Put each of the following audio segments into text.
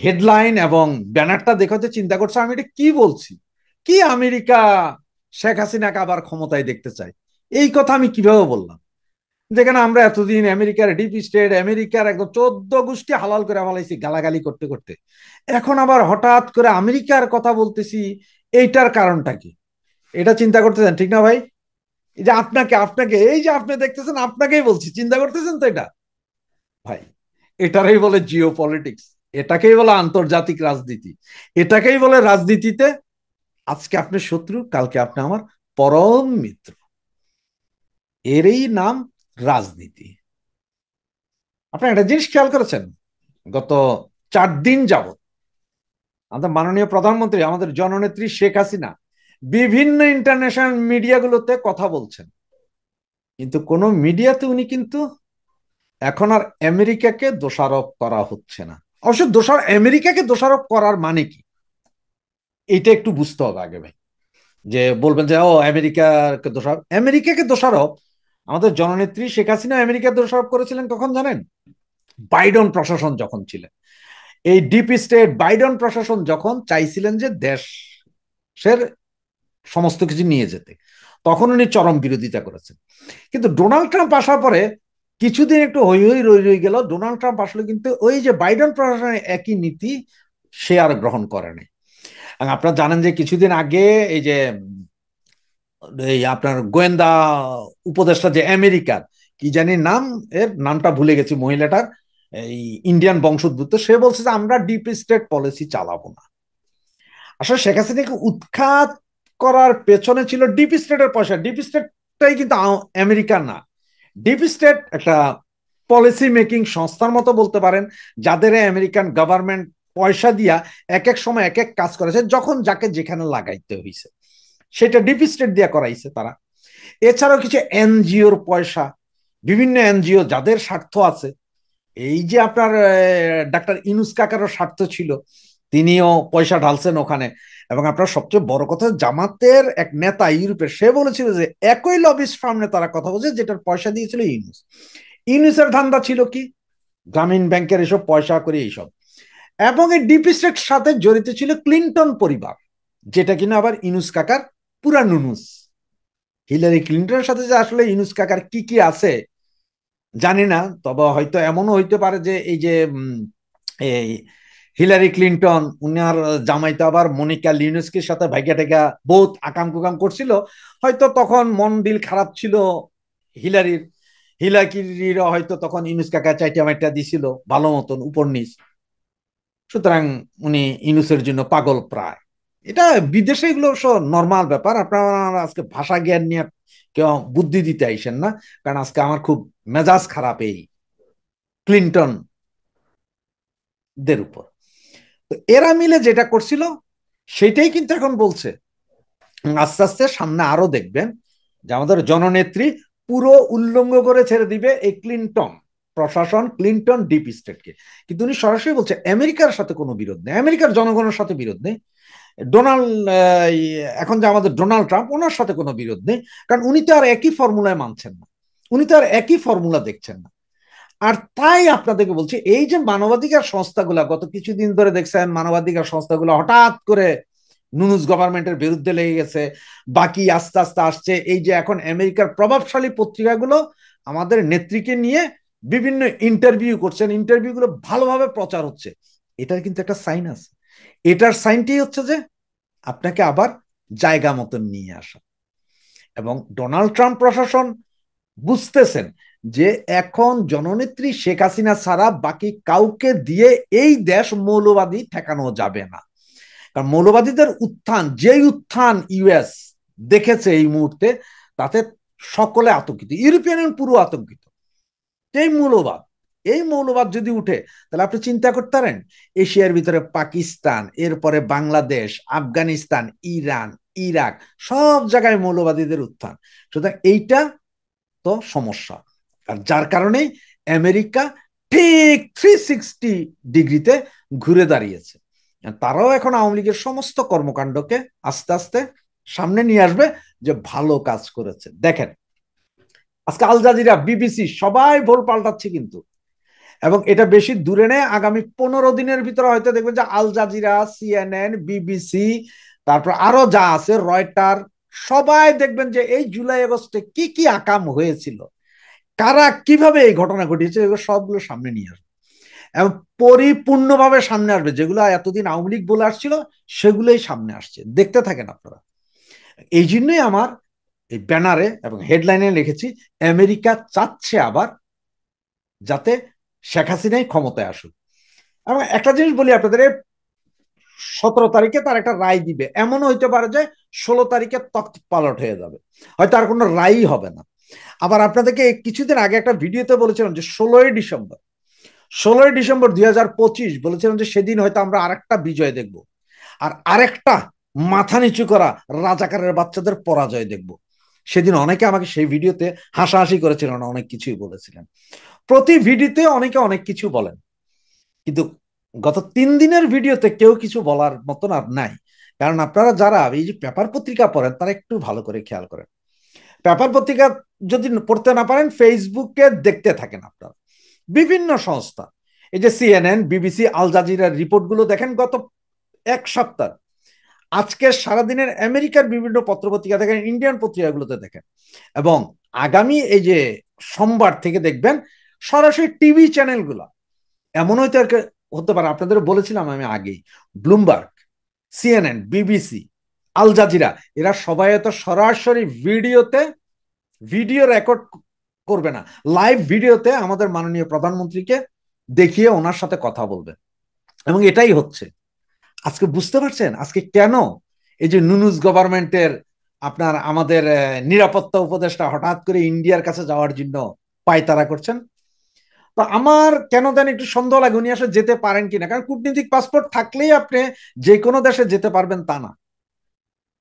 Headline এবং ব্যানারটা দেখতে চিন্তা করছে আমি এটা কি বলছি, কি আমেরিকা শেখ হাসিনাকে আবার ক্ষমতায় দেখতে চাই, এই কথা আমি কিভাবে বললাম? যেখানে আমরা এতদিন আমেরিকার ডিপ স্টেট, আমেরিকার একদম 14 গোষ্ঠী হালাল করে ফেলাইছি গালাগালি করতে করতে, এখন আবার হঠাৎ করে আমেরিকার কথা বলতেছি, এইটার কারণটা কি? এটা চিন্তা করতেছেন ঠিক না ভাই? এই যে আপনাকে আপনাকে এই যে আপনি দেখতেছেন, আপনাকেই বলছি, চিন্তা করতেছেন তো এটা? ভাই, এটারই বলে জিও পলিটিক্স, এটাকেই বলে আন্তর্জাতিক রাজনীতি, এটাকেই বলে রাজনীতিতে আজকে আপনি শত্রু, কালকে আপনি আমার পরম মিত্র। এরই নাম রাজনীতি। আপনি একটা জিনিস খেয়াল করেছেন, গত 4 দিন যাবত আমাদের মাননীয় প্রধানমন্ত্রী, আমাদের জননেত্রী শেখ হাসিনা বিভিন্ন ইন্টারন্যাশনাল মিডিয়াগুলোতে কথা বলছেন, কিন্তু কোন মিডিয়াতে উনি কিন্তু এখন আর আমেরিকাকে দোষারোপ করা হচ্ছে না। অবশ্য আমেরিকাকে দোষারোপ করার মানে কি, এইটা একটু বুঝতে হবে আগে ভাই। যে বলবেন যে ও আমেরিকাকে দোষারোপ, আমেরিকাকে দোষারোপ আমাদের জননেত্রী শেখ হাসিনা আমেরিকার দোষারোপ করেছিলেন কখন জানেন? বাইডন প্রশাসন যখন ছিলেন, এই ডিপ স্টেট বাইডন প্রশাসন যখন চাইছিলেন যে দেশের সমস্ত কিছু নিয়ে যেতে, তখন উনি চরম বিরোধিতা করেছেন। কিন্তু ডোনাল্ড ট্রাম্প আসার পরে কিছুদিন একটু হই হই রই রই গেল, ডোনাল্ড ট্রাম্প আসলে কিন্তু ওই যে বাইডেন প্রশাসনের একই নীতি সে আর গ্রহণ করেনি। আপনারা জানেন যে কিছুদিন আগে এই যে এই আপনার গোয়েন্দা উপদেষ্টা যে আমেরিকার, কি জানি নাম, এর নামটা ভুলে গেছি মহিলাটার, এই ইন্ডিয়ান বংশোদ্ভূত, সে বলছে যে আমরা ডিপ স্টেট পলিসি চালাবো না। আসলে শেখ হাসিনাকে উৎখাত করার পেছনে ছিল ডিপ স্টেটের পয়সা। ডিপ স্টেটটাই কিন্তু আমেরিকার না, ডিপ স্টেট একটা পলিসি মেকিং সংস্থার মতো বলতে পারেন, যাদের আমেরিকান গভর্নমেন্ট পয়সা দিয়া এক এক সময় এক এক কাজ করেছে, যখন যাকে যেখানে লাগাইতে হয়েছে সেটা ডিপ স্টেট দিয়া করাইছে তারা। এছাড়াও কিছু এনজিওর পয়সা, বিভিন্ন এনজিও যাদের স্বার্থ আছে, এই যে আপনার ডাক্তার ইনুস কাকারও স্বার্থ ছিল, তিনিও পয়সা ঢালছেন ওখানে। এবং আপনার সবচেয়ে বড় কথা, জামাতের এক নেতা ইউরোপের, সে বলেছিল যে একই লবিস্ট ফার্মে তারা কথা বলছে যেটার পয়সা দিয়েছিল ইউনুস। ইউনুসের ধান্দা ছিল কি, গ্রামীণ ব্যাংকের এসব পয়সা করে এইসব। এবং এই ডিপ স্টেট সাথে জড়িত ছিল ক্লিন্টন পরিবার, যেটা কিনা আবার ইনুস কাকার পুরা নুনুস। হিলারি ক্লিন্টনের সাথে যে আসলে ইনুস কাকার কি কি আছে জানি না, তবে হয়তো এমনও হইতে পারে যে এই যে এই হিলারি ক্লিন্টন উনার জামাইতো আবার মনিকা লিউনেস্কির সাথে ভাইগা টেগা বহুত আকাম কুকাম করছিল, হয়তো তখন মন দিল খারাপ ছিল হিলারির। হিলারির হয়তো তখন ইনুস কাকা চাইটা মাইটা দিছিল ভালো মতন উপর নিচ, সুতরাং উনি ইনুসের জন্য পাগল প্রায়। এটা বিদেশে এগুলো নর্মাল ব্যাপার। আপনারা আজকে ভাষা জ্ঞান নিয়ে কেউ বুদ্ধি দিতে আইসেন না, কারণ আজকে আমার খুব মেজাজ খারাপ এই ক্লিন্টন দের উপর। তো এরা মিলে যেটা করছিল সেটাই কিন্তু এখন বলছে, আস্তে আস্তে সামনে আরো দেখবেন যে আমাদের জননেত্রী পুরো উল্লঙ্ঘ করে ছেড়ে দিবে এই ক্লিন্টন প্রশাসন, ক্লিন্টন ডিপ স্টেটকে। কিন্তু উনি সরাসরি বলছে আমেরিকার সাথে কোনো বিরোধ নেই, আমেরিকার জনগণের সাথে বিরোধ নেই। ডোনাল্ড এখন যে আমাদের ডোনাল্ড ট্রাম্প, ওনার সাথে কোনো বিরোধ নেই, কারণ উনি তো আর একই ফর্মুলায় মানছেন না, উনি তো আর একই ফর্মুলা দেখছেন না। আর তাই আপনাদেরকে বলছি, এই যে মানবাধিকার সংস্থাগুলা গত কিছুদিন ধরে দেখছেন, মানবাধিকার সংস্থাগুলো হঠাৎ করে নুনুস গভর্নমেন্টের বিরুদ্ধে লেগে গেছে, বাকি আস্তে আস্তে আসছে। এই যে এখন আমেরিকার প্রভাবশালী পত্রিকাগুলো আমাদের নেত্রীকে নিয়ে বিভিন্ন ইন্টারভিউ করছেন, ইন্টারভিউগুলো ভালোভাবে প্রচার হচ্ছে, এটার কিন্তু একটা সাইন আছে। এটার সাইনটি হচ্ছে যে আপনাকে আবার জায়গা মতন নিয়ে আসা। এবং ডোনাল্ড ট্রাম্প প্রশাসন বুঝতেছেন যে এখন জননেত্রী শেখ হাসিনা ছাড়া বাকি কাউকে দিয়ে এই দেশ মৌলবাদী ঠেকানো যাবে না। কারণ মৌলবাদীদের উত্থান, যেই উত্থান ইউএস দেখেছে এই মুহূর্তে, তাতে সকলে আতঙ্কিত, ইউরোপিয়ান ইউনিয়ন পুরো আতঙ্কিত। এই মৌলবাদ, এই মৌলবাদ যদি উঠে, তাহলে আপনি চিন্তা করতে পারেন এশিয়ার ভিতরে পাকিস্তান, এরপরে বাংলাদেশ, আফগানিস্তান, ইরান, ইরাক, সব জায়গায় মৌলবাদীদের উত্থান। সুতরাং এইটা তো সমস্যা। আর যার কারণে আমেরিকা ঠিক 360 ডিগ্রিতে ঘুরে দাঁড়িয়েছে। তারাও এখন আওয়ামী লীগের সমস্ত কর্মকাণ্ডকে আস্তে আস্তে সামনে নিয়ে আসবে যে ভালো কাজ করেছে। দেখেন আজকে আল জাজিরা, বিবিসি সবাই ভোল পাল্টাচ্ছে, কিন্তু এবং এটা বেশি দূরে নেই, আগামী 15 দিনের ভিতরে হয়তো দেখবেন যে আল জাজিরা, সিএনএন, বিবিসি, তারপর আরো যা আছে রয়টার, সবাই দেখবেন যে এই জুলাই আগস্টে কি কি আকাম হয়েছিল, কারা কিভাবে এই ঘটনা ঘটিয়েছে, এগুলো সবগুলো সামনে নিয়ে আসবে এবং পরিপূর্ণভাবে সামনে আসবে। যেগুলো এতদিন আওয়ামী লীগ বলে আসছিল সেগুলোই সামনে আসছে, দেখতে থাকেন আপনারা। এই জন্যই আমার এই ব্যানারে এবং হেডলাইনে লিখেছি আমেরিকা চাচ্ছে আবার যাতে শেখ হাসিনাই ক্ষমতায় আসুক। এবং একটা জিনিস বলি আপনাদের, 17 তারিখে তার একটা রায় দিবে, এমনও হইতে পারে যে 16 তারিখে তখ্ত পালট হয়ে যাবে, হয়তো আর কোনো রায়ই হবে না। আবার আপনাদেরকে কিছুদিন আগে একটা ভিডিওতে বলেছিলাম যে 16ই ডিসেম্বর 2025 বলেছিলাম যে সেদিন হয়তো আমরা আরেকটা বিজয় দেখব, আর আরেকটা মাথা নিচু করা রাজাকারের বাচ্চাদের পরাজয় দেখব। সেদিন অনেকে আমাকে সেই ভিডিওতে হাসাহাসি করেছিলেন, অনেক কিছুই বলেছিলেন। প্রতি ভিডিওতে অনেকে অনেক কিছু বলেন, কিন্তু গত 3 দিনের ভিডিওতে কেউ কিছু বলার মতন আর নাই। কারণ আপনারা যারা এই যে পেপার পত্রিকা পড়েন তারা একটু ভালো করে খেয়াল করেন, পেপার পত্রিকা যদি পড়তে না পারেন ফেসবুকে দেখতে থাকেন আপনারা বিভিন্ন সংস্থা, এই যে সিএনএন, বিবিসি, আল জাজিরার রিপোর্টগুলো দেখেন গত 1 সপ্তাহ। আজকে সারাদিনের আমেরিকার বিভিন্ন পত্রপত্রিকা দেখেন, ইন্ডিয়ান পত্রিকাগুলোতে দেখেন, এবং আগামী এই যে সোমবার থেকে দেখবেন সরাসরি টিভি চ্যানেলগুলো। এমন হয়তো হতে পারে, আপনাদের বলেছিলাম আমি আগেই, Bloomberg, CNN, BBC, Al Jazeera, এরা সবাই তো সরাসরি ভিডিও রেকর্ড করবে না, লাইভ ভিডিওতে আমাদের মাননীয় প্রধানমন্ত্রীকে দেখিয়ে ওনার সাথে কথা বলবে। এবং এটাই হচ্ছে আজকে, বুঝতে পারছেন আজকে কেন এই যে নুনুস গভর্নমেন্টের আপনার আমাদের নিরাপত্তা উপদেষ্টা হঠাৎ করে ইন্ডিয়ার কাছে যাওয়ার জন্য পায়তারা করছেন। তো আমার কেন জানি একটু সন্দেহ লাগে উনি আসলে যেতে পারেন কিনা, কারণ কূটনীতিক পাসপোর্ট থাকলেই আপনি যে কোনো দেশে যেতে পারবেন তা না।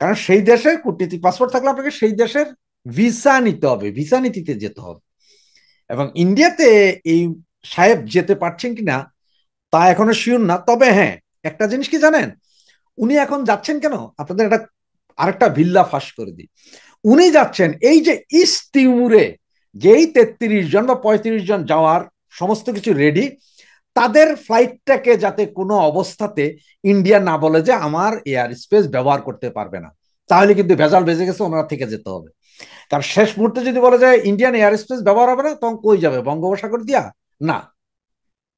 কারণ সেই দেশের কূটনীতিক পাসপোর্ট থাকলে আপনাকে সেই দেশের ভিসা নিতে হবে, ভিসা নীতিতে যেতে হবে। এবং ইন্ডিয়াতে এই সাহেব যেতে পারছেন কিনা তা এখনো শিওর না। তবে হ্যাঁ, একটা জিনিস কি জানেন, উনি এখন যাচ্ছেন কেন, আপনাদের একটা আরেকটা ভিল্লা ফাঁস করে দিই। উনি যাচ্ছেন এই যে ইস্ট তিমুরে যেই 33 জন বা 35 জন যাওয়ার সমস্ত কিছু রেডি, তাদের ফ্লাইটটাকে যাতে কোনো অবস্থাতে ইন্ডিয়া না বলে যে আমার এয়ার স্পেস ব্যবহার করতে পারবে না, তাহলে কিন্তু ভেজাল বেজে গেছে, ওনারা থেকে যেতে হবে। কারণ শেষ মুহূর্তে যদি বলে যায় ইন্ডিয়ান এয়ার স্পেস ব্যবহার হবে না, তখন কই যাবে, বঙ্গোপসাগর দিয়া না,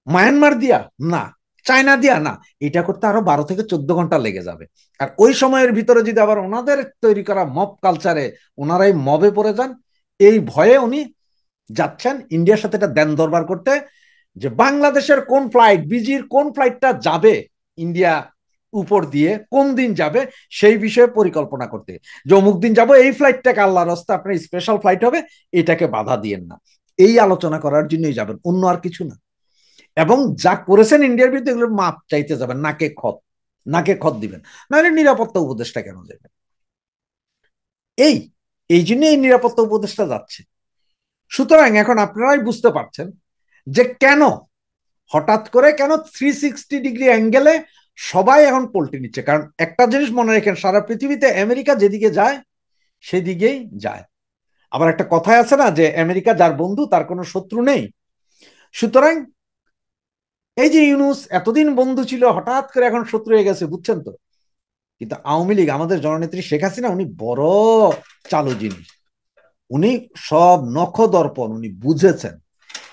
মায়ানমার দিয়া না, চায়না দিয়া না, এটা করতে আরো 12 থেকে 14 ঘন্টা লেগে যাবে। আর ওই সময়ের ভিতরে যদি আবার ওনাদের তৈরি করা মব কালচারে ওনারাই মবে পড়ে যান, এই ভয়ে উনি যাচ্ছেন ইন্ডিয়ার সাথে এটা দেন দরবার করতে, যে বাংলাদেশের কোন ফ্লাইট, বিজির কোন ফ্লাইটটা যাবে ইন্ডিয়া উপর দিয়ে, কোন দিন যাবে সেই বিষয়ে পরিকল্পনা করতে, যে অমুক দিন যাবো, এই ফ্লাইটটাকে আল্লাহর রাস্তা আপনার স্পেশাল ফ্লাইট হবে, এটাকে বাধা দিয়েন না, এই আলোচনা করার জন্যই যাবেন, অন্য আর কিছু না। এবং যা করেছেন ইন্ডিয়ার বিরুদ্ধে এগুলোর মাপ চাইতে যাবেন, নাকে খত দিবেন, নাহলে নিরাপত্তা উপদেষ্টা কেন যাবেন? এই এই জন্য এই নিরাপত্তা উপদেষ্টা যাচ্ছে। সুতরাং এখন আপনারাই বুঝতে পারছেন যে কেন হঠাৎ করে, কেন 360 ডিগ্রি অ্যাঙ্গেলে সবাই এখন পল্টি নিচ্ছে। কারণ একটা জিনিস মনে রাখেন, সারা পৃথিবীতে আমেরিকা যেদিকে যায় সেদিকেই যায়। আবার একটা কথাই আছে না যে আমেরিকা যার বন্ধু তার কোনো শত্রু নেই। সুতরাং এই যে ইউনুস এতদিন বন্ধু ছিল, হঠাৎ করে এখন শত্রু হয়ে গেছে, বুঝছেন তো? কিন্তু আওয়ামী লীগ, আমাদের জননেত্রী শেখ হাসিনা, উনি বড় চালু জিনিস, উনি সব নখ দর্পণ উনি বুঝেছেন।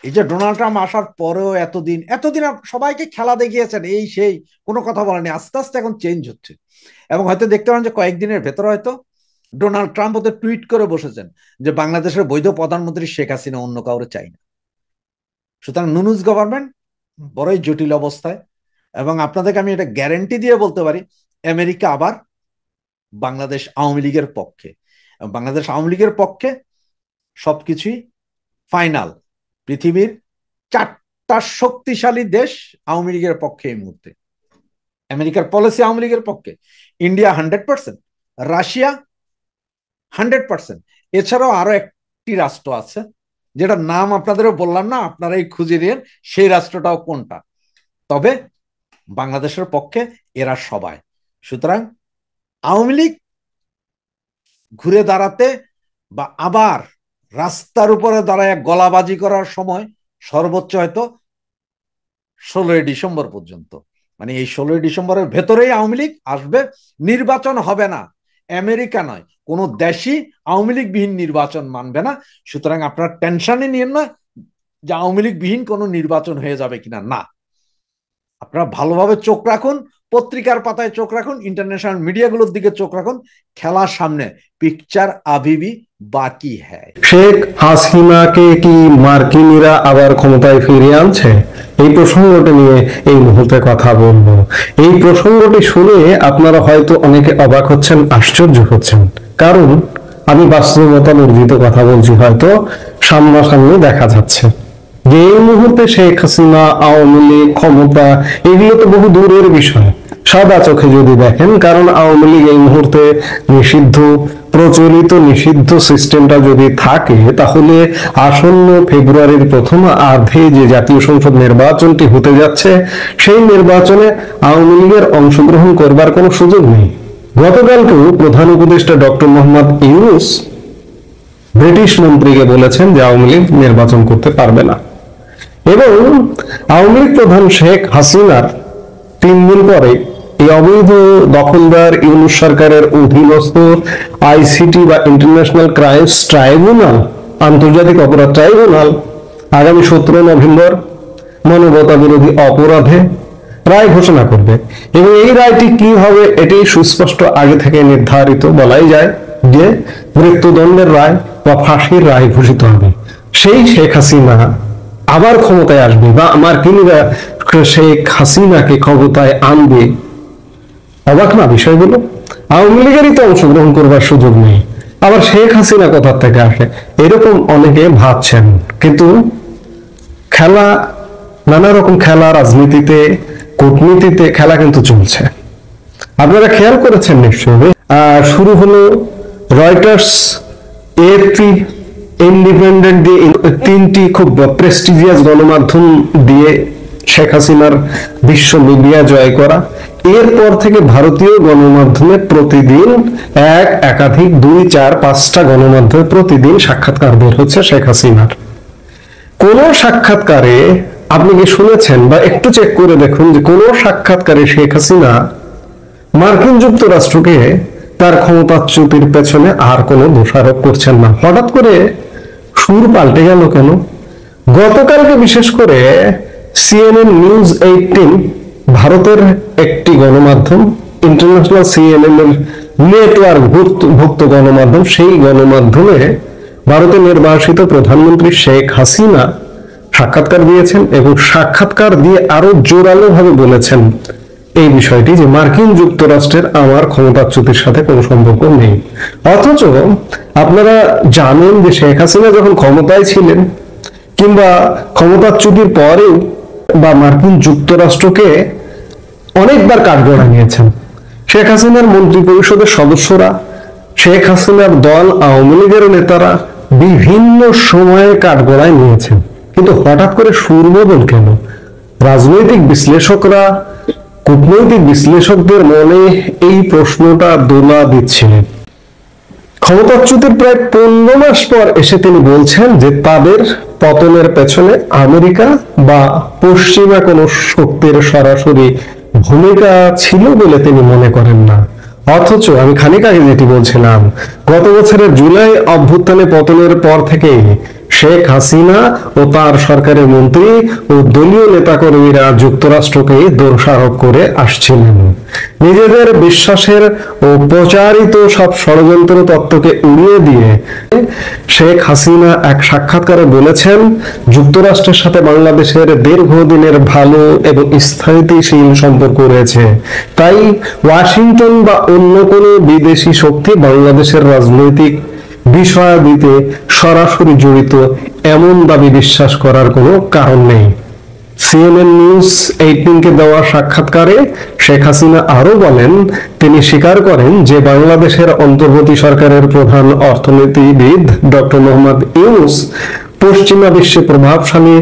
এই যে ডোনাল্ড ট্রাম্প আসার পরেও এতদিন এতদিন সবাইকে খেলা দেখিয়েছেন, এই সেই, কোনো কথা বলেনি, আস্তে আস্তে এখন চেঞ্জ হচ্ছে। এবং হয়তো দেখতে পারেন যে কয়েকদিনের ভেতরে হয়তো ডোনাল্ড ট্রাম্প হয়তো টুইট করে বসেছেন যে বাংলাদেশের বৈধ প্রধানমন্ত্রী শেখ হাসিনা, অন্য কাউরে চাই না। সুতরাং নুনুস গভর্নমেন্ট বড়ই জটিল অবস্থায়। এবং আপনাদেরকে আমি এটা গ্যারেন্টি দিয়ে বলতে পারি, আমেরিকা আবার বাংলাদেশ আওয়ামী লীগের পক্ষে, বাংলাদেশ আওয়ামী লীগের পক্ষে সবকিছুই ফাইনাল। পৃথিবীর 4টা শক্তিশালী দেশ আওয়ামী লীগের পক্ষে এই মুহূর্তে, আমেরিকার পলিসি আওয়ামী লীগের পক্ষে, ইন্ডিয়া 100%, রাশিয়া 100%, এছাড়াও আরো একটি রাষ্ট্র আছে যেটা নাম আপনাদেরও বললাম না, আপনারাই খুঁজে নিন সেই রাষ্ট্রটাও কোনটা। তবে বাংলাদেশের পক্ষে এরা সবাই। সুতরাং আওয়ামী লীগ ঘুরে দাঁড়াতে বা আবার রাস্তার উপরে দাঁড়ায় গলাবাজি করার সময় সর্বোচ্চ হয়তো 16 ডিসেম্বর পর্যন্ত। মানে এই 16 ডিসেম্বরের ভেতরেই আওয়ামী লীগ আসবে, নির্বাচন হবে না। আমেরিকা নয়, কোনো দেশই আওয়ামী লীগ বিহীন নির্বাচন মানবে না। সুতরাং আপনারা টেনশনই নিয়েন না যে আওয়ামী লীগ বিহীন কোনো নির্বাচন হয়ে যাবে কিনা। না, আপনারা ভালোভাবে চোখ রাখুন, পত্রিকার পাতায় চোখ রাখুন, ইন্টারন্যাশনাল মিডিয়াগুলোর দিকে চোখ রাখুন। খেলার সামনে, পিকচার আবিবি বাকি হ্যায়। শেখ হাসিনাকে কি মার্কিনীরা আবার ক্ষমতায় ফিরিয়ে আনছে? এই প্রসঙ্গটি নিয়ে এই মুহূর্তে কথা বলবো। এই প্রসঙ্গটি শুনে আপনারা হয়তো অনেকে অবাক হচ্ছেন, আশ্চর্য হচ্ছেন, কারণ আমি বাস্তবতা বর্জিত কথা বলছি। হয়তো সামনাসামনি দেখা যাচ্ছে যে এই মুহূর্তে শেখ হাসিনা, আওয়ামী লীগ, ক্ষমতা, এগুলো তো বহু দূরের বিষয় সাদা চোখে যদি দেখেন। কারণ আওয়ামী লীগ এই মুহূর্তে নিষিদ্ধ, প্রচলিত নিষিদ্ধ সিস্টেমটা যদি থাকে, তাহলে আসন্ন ফেব্রুয়ারির প্রথম আর্ধে যে জাতীয় সংসদ নির্বাচনটি হতে যাচ্ছে, সেই নির্বাচনে আওয়ামী লীগের অংশগ্রহণ করবার কোনো সুযোগ নেই। গতকালকেও প্রধান উপদেষ্টা ডক্টর মোহাম্মদ ইউনূস ব্রিটিশ মন্ত্রীকে বলেছেন যে আওয়ামী লীগ নির্বাচন করতে পারবে না। এবং আওয়ামী লীগ প্রধান শেখ হাসিনার 3 দিন পরে এই অবৈধ দখলদার ইউনূস সরকারের অধীনস্থ আইসিটি বা ইন্টারন্যাশনাল ক্রাইমস ট্রাইব্যুনাল, আন্তর্জাতিক অপরাধ ট্রাইব্যুনাল, আগামী 17 নভেম্বর মানবতা বিরোধী অপরাধে রায় ঘোষণা করবে। এবং এই রায়টি কি হবে এটি সুস্পষ্ট আগে থেকে নির্ধারিত, বলাই যায় যে মৃত্যুদণ্ডের রায় বা ফাঁসির রায় ঘোষিত হবে। সেই শেখ হাসিনা আবার ক্ষমতায় আসবে বা মার্কিনীরা শেখ হাসিনাকে ক্ষমতায় আনবে। অবাক না বিষয়গুলো? আওয়ামী লীগেরই তো অংশগ্রহণ করবার সুযোগ নেই, আবার শেখ হাসিনা কোথা থেকে আসে, এরকম অনেকে ভাবছেন। কিন্তু খেলা, নানা রকম খেলা, রাজনীতিতে, কূটনীতিতে খেলা কিন্তু চলছে। আপনারা খেয়াল করেছেন নিশ্চয়ই। শুরু হলো রয়টার্স, এএফপি, ইন্ডিপেন্ডেন্ট দিয়ে 3টি খুব প্রেস্টিজিয়াস গণমাধ্যম দিয়ে শেখ হাসিনার বিশ্ব মিডিয়া জয় করা। এরপর থেকে ভারতীয় গণমাধ্যমে প্রতিদিন একাধিক 2, 4, 5টা গণমাধ্যমে প্রতিদিন সাক্ষাৎকার বের হচ্ছে শেখ হাসিনার। কোন সাক্ষাৎকারে আপনি কি শুনেছেন বা একটু চেক করে দেখুন যে কোন সাক্ষাৎকারে শেখ হাসিনা মার্কিন যুক্তরাষ্ট্রকে তার ক্ষমতাচ্যুতির পেছনে আর কোনো দোষারোপ করছেন না? হঠাৎ করে সুর পাল্টে গেল কেন? গতকালকে বিশেষ করে CNN নিউজ 18, ভারতের একটি গণমাধ্যম, ইন্টারন্যাশনাল CNN এর নেটওয়ার্ক ভুক্ত গণমাধ্যম, সেই গণমাধ্যমে ভারতের নির্বাসিত প্রধানমন্ত্রী শেখ হাসিনা সাক্ষাৎকার দিয়েছেন এবং সাক্ষাৎকার দিয়ে আরো জোরালো ভাবে বলেছেন এই বিষয়টি যে মার্কিন যুক্তরাষ্ট্রের আমার ক্ষমতাচ্যুতির সাথে কোনো সম্পর্ক নেই। অথচ আপনারা জানেন যে শেখ হাসিনা যখন ক্ষমতায় ছিলেন কিংবা ক্ষমতাচ্যুতির পরেও বা মার্কিন যুক্তরাষ্ট্রকে অনেকবার কাঠগড়ায় নিয়েছেন। শেখ হাসিনার মন্ত্রী পরিষদের সদস্যরা, শেখ হাসিনার দল আওয়ামী লীগের নেতারা বিভিন্ন সময়ে কাঠগড়ায় নিয়েছেন। কিন্তু হঠাৎ করে সুর বদল কেন? রাজনৈতিক বিশ্লেষকরা, কূটনৈতিক বিশ্লেষকদের মনে এই প্রশ্নটা দোলা দিচ্ছিলেন। ক্ষমতাচ্যুতির প্রায় 15 মাস পর এসে তিনি বলছেন যে তাদের পতনের পেছনে আমেরিকা বা পশ্চিমা কোনো শক্তির সরাসরি ভূমিকা ছিল বলে তিনি মনে করেন না। অথচ আমি খানিক আগে যেটি বলছিলাম, গত বছরের জুলাই অভ্যুত্থানে পতনের পর থেকেই শেখ হাসিনা ও তার সরকারের মন্ত্রী ও দলীয় নেতাকর্মীরা যুক্তরাষ্ট্রকে দোষারোপ করে আসছিলেন। নিজেদের বিশ্বাসের ও প্রচারিত সব ষড়যন্ত্র তত্ত্বকে উড়িয়ে দিয়ে শেখ হাসিনা এক সাক্ষাৎকারে বলেছেন, যুক্তরাষ্ট্রের সাথে বাংলাদেশের দীর্ঘদিনের ভালো এবং স্থিতিশীল সম্পর্ক রয়েছে, তাই ওয়াশিংটন বা অন্য কোনো বিদেশি শক্তি বাংলাদেশের রাজনৈতিক বিষয়াদিতে সরাসরি জড়িত এমন দাবি বিশ্বাস করার কোনো কারণ নেই। CNN নিউজ 18 কে দেওয়া সাক্ষাৎকারে শেখ হাসিনা আরো বলেন, তিনি স্বীকার করেন যে বাংলাদেশের অন্তর্বর্তী সরকারের প্রধান অর্থনীতিবিদ ডক্টর মোহাম্মদ ইউনূস পশ্চিমা বিশ্বে প্রভাবশালী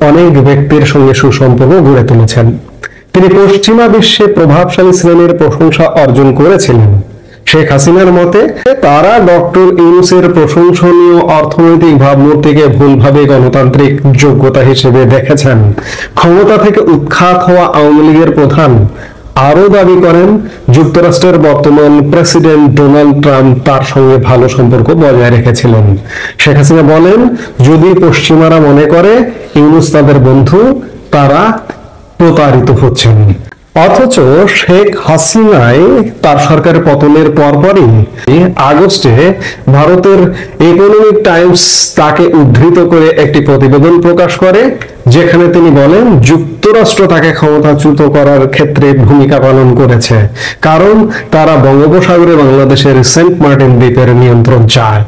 অনেক ব্যক্তির সঙ্গে সুসম্পর্ক গড়ে তুলেছেন। তিনি পশ্চিমা বিশ্বে প্রভাবশালী শ্রেণীর প্রশংসা অর্জন করেছিলেন। শেখ হাসিনার মতে তারা ডক্টর ইউনূসের প্রশংসনীয় অর্থনৈতিক ভাবমূর্তিকে ভুলভাবে গণতান্ত্রিক যোগ্যতা হিসেবে দেখেছেন। ক্ষমতা থেকে উৎখাত হওয়া আওয়ামী লীগের প্রধান আরো দাবি করেন, যুক্তরাষ্ট্রের বর্তমান প্রেসিডেন্ট ডোনাল্ড ট্রাম্প তার সঙ্গে ভালো সম্পর্ক বজায় রেখেছিলেন। শেখ হাসিনা বলেন, যদি পশ্চিমারা মনে করে ইউনূস তাদের বন্ধু, তারা প্রতারিত হচ্ছেন। অথচ শেখ হাসিনাই তার সরকারের পতনের পরপরই আগস্টে ভারতের ইকোনমিক টাইমস তাকে উদ্ধৃত করে একটি প্রতিবেদন প্রকাশ করে, যেখানে তিনি বলেন যুক্তরাষ্ট্র তাকে ক্ষমতাচ্যুত করার ক্ষেত্রে ভূমিকা পালন করেছে, কারণ তারা বঙ্গোপসাগরে বাংলাদেশের সেন্ট মার্টিন দ্বীপের নিয়ন্ত্রণ চায়।